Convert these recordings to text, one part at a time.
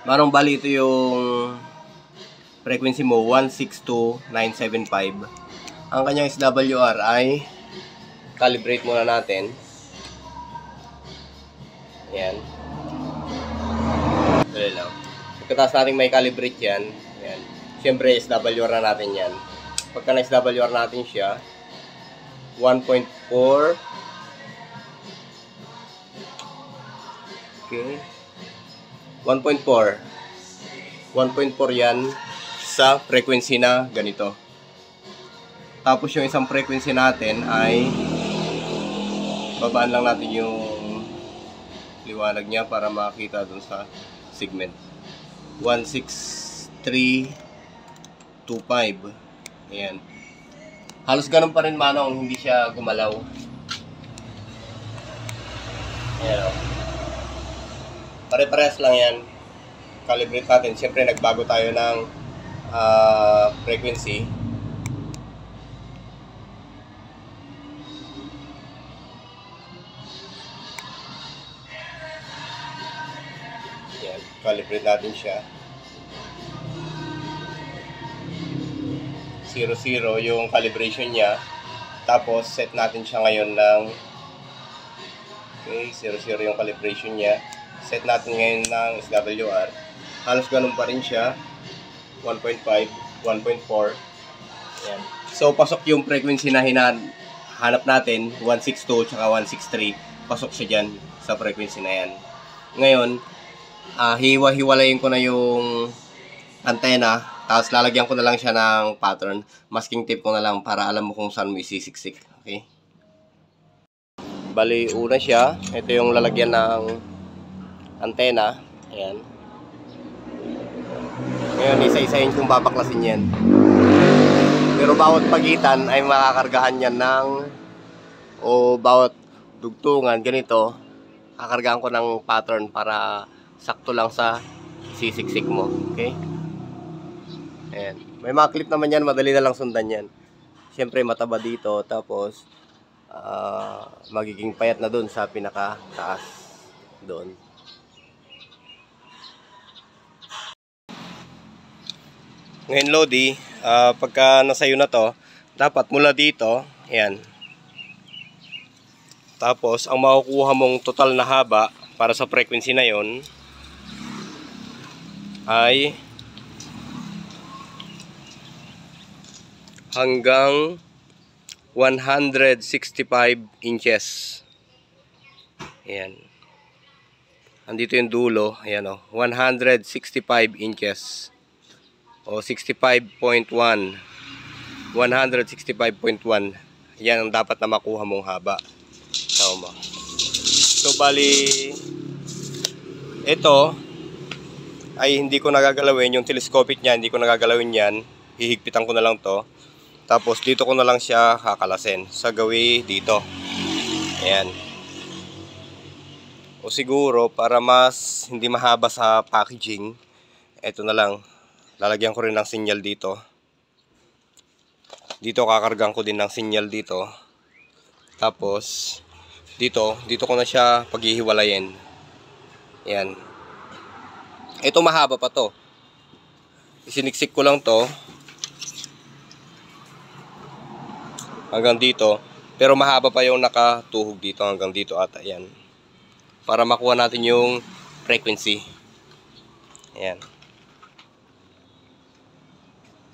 Manong bali ito yung frequency mo 162975. Ang kanyang SWR ay calibrate muna natin. Ayan. Dali lang. Pagkatapos natin may calibrate yan, ayan. Siyempre SWR na natin yan. Pagka na SWR natin siya, 1.4. Okay. 1.4. 1.4 yan sa frequency na ganito. Tapos yung isang frequency natin ay babaan lang natin yung liwanag niya para makita dun sa segment. 16325. Ayan. Halos ganun pa rin, Manong, hindi siya gumalaw. Ayan o. Pare-parehas lang yan. Calibrate natin. Siyempre nagbago tayo ng frequency. Ayan. Calibrate natin siya. 0, 0 yung calibration niya. Tapos set natin siya ngayon ng okay, 0, 0 yung calibration niya. Set natin ngayon ng SWR. Halos ganun pa rin siya. 1.5, 1.4. Ayan. So pasok yung frequency na hanap natin, 162 tsaka 163. Pasok siya dyan sa frequency na yan. Ngayon, hiwa-hiwalayin ko na yung antena. Tapos lalagyan ko na lang siya ng pattern. Masking tape ko na lang para alam mo kung saan mo isisiksik. Okay? Bali, una siya. Ito yung lalagyan ng antena. Ayan. Ngayon, isa-isahin kung babaklasin yan. Pero bawat pagitan ay makakargahan yan ng o bawat dugtungan, ganito, kakargahan ko ng pattern para sakto lang sa sisiksik mo. Okay? Ayan. May mga clip naman yan, madali na lang sundan yan. Siyempre mataba dito, tapos magiging payat na dun sa pinaka-taas doon. Ngayon, Lodi, pagka nasayo na to, dapat mula dito, ayan. Tapos ang makukuha mong total na haba para sa frequency na yon ay hanggang 165 inches. Ayan. Andito yung dulo. Ayan o. 165 inches. O 65.1. 165.1. Yan ang dapat na makuha mong haba. Tama. So, bali, ito ay hindi ko nagagalawin. Yung telescopic niya, hindi ko nagagalawin yan. Hihigpitan ko na lang to. Tapos dito ko na lang siya kakalasin sa gawi dito. Ayan. O siguro para mas hindi mahaba sa packaging, ito na lang. Lalagyan ko rin ng sinyal dito. Dito kakargan ko din ng sinyal dito. Tapos dito ko na siya paghihiwalayin. Ayan. Ito mahaba pa to. Isiniksik ko lang to hanggang dito, pero mahaba pa yung nakatuhog dito hanggang dito ata. Ayan. Para makuha natin yung frequency. Ayan.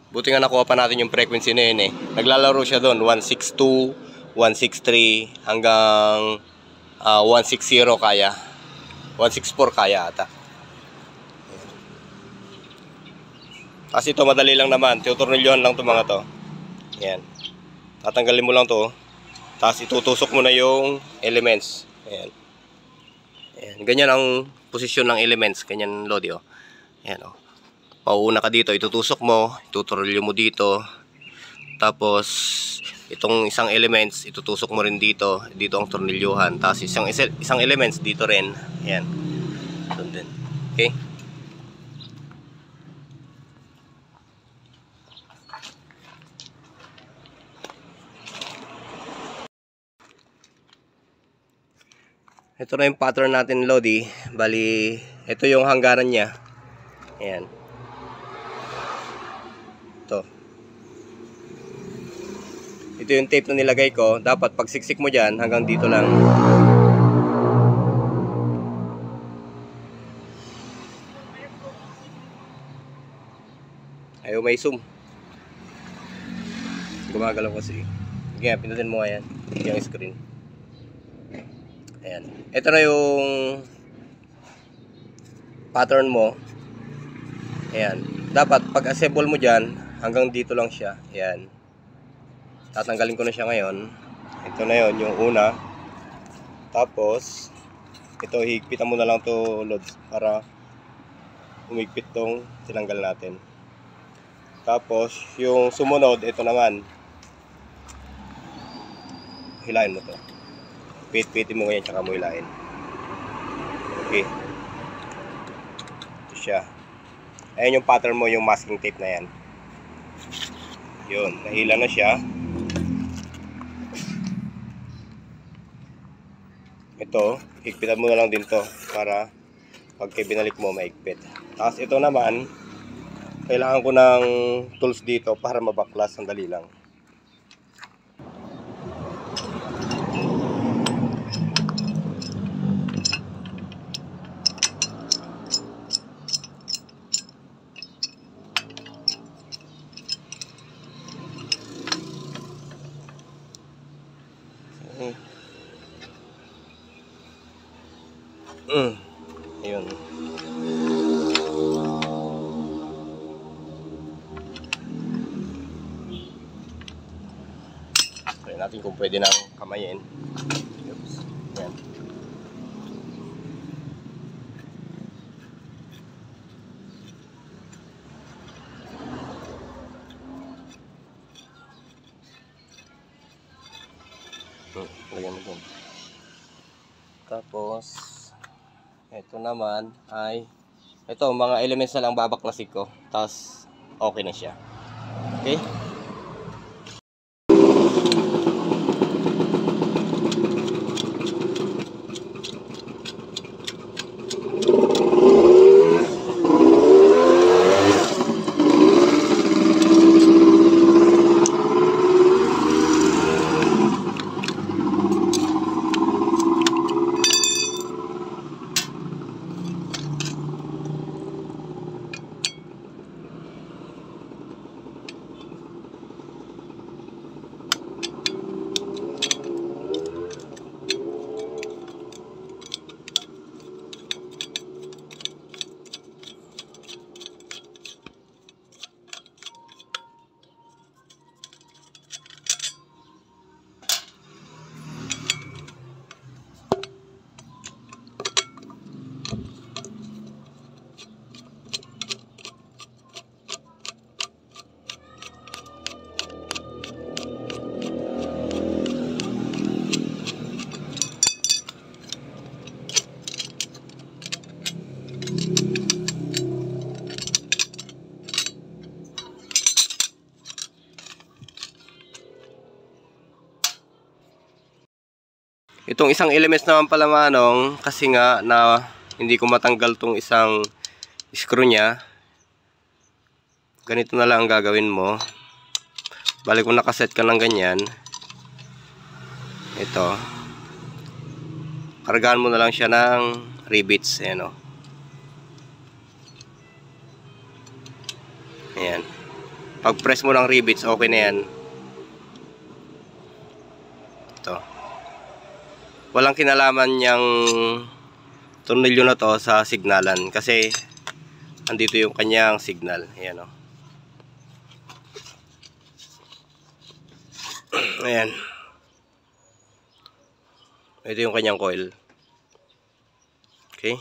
Buti nga nakuha pa natin yung frequency na yun eh. Naglalaro siya doon, 162, 163 hanggang 160 kaya. 164 kaya ata. Kasi ito madali lang naman, tutornilyohan lang itong mga to. Ayan. Tatanggalin mo lang to, tapos itutusok mo na yung elements. Ayan. Ayan. Ganyan ang posisyon ng elements. Ganyan, Lodi, oh. Ayan, oh. Pauuna ka dito, itutusok mo, itutornilyo mo dito. Tapos itong isang elements, itutusok mo rin dito. Dito ang tornilyuhan. Tapos isang elements dito rin. Ayan. Doon din. Okay? Ito na yung pattern natin, Lodi. Bali, ito yung hangganan niya. Ayan. Ito. Ito yung tape na nilagay ko. Dapat pag siksik mo dyan, hanggang dito lang. Ayaw may zoom. Gumagalaw kasi. Sige, pindutin mo nga yan. Yung screen. Ayan. Ito na yung pattern mo. Ayan. Dapat pag assemble mo dyan, hanggang dito lang siya. Ayan. Tatanggalin ko na siya ngayon. Ito na yon yung una. Tapos ito, higpitan mo na lang to, loads, para umigpit tong tinanggal natin. Tapos yung sumunod, ito naman, hilahin mo to. Pit-pitin mo ngayon, tsaka mo hilahin. Okay. Ito siya. Ayan yung pattern mo, yung masking tape na yan. Yun, nahila na siya. Ito, higpitan mo na lang din to para pagka binalik mo, maigpit. Tapos ito naman, kailangan ko ng tools dito para mabaklas. Sandali lang. Ayun. Try natin kung pwede nang kamayin. Oops. Yan. Lagyan mo dun. Tapos ito naman ay ito, mga elements na lang babaklasin ko. Tapos okay na siya. Okay? Itong isang elements naman pala manong, kasi nga na hindi ko matanggal tong isang screw niya. Ganito na lang ang gagawin mo. Balik kung nakaset ka ng ganyan, ito, kargaan mo na lang siya ng rivets. Ayan o. Ayan. Pag press mo ng rivets, okay na yan. Ito. Walang kinalaman yung tornilyo na to sa signalan kasi andito yung kanyang signal. Ayan o. Ayan. Ito yung kanyang coil. Okay.